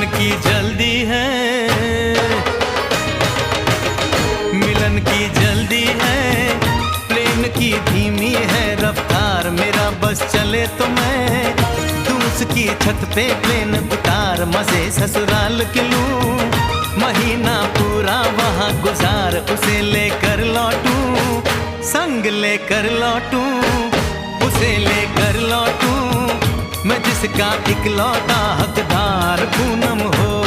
की जल्दी है, मिलन की जल्दी है, प्रेम की धीमी है रफ्तार। मेरा बस चले तो मैं दूं उसकी छत पे प्लेन उतार, मजे ससुराल के लूं, महीना पूरा वहाँ गुजार, उसे लेकर लौटूं, संग लेकर लौटूं, उसे लेकर लौटूं, मैं जिसका इकलौता हकदार। पूनम हो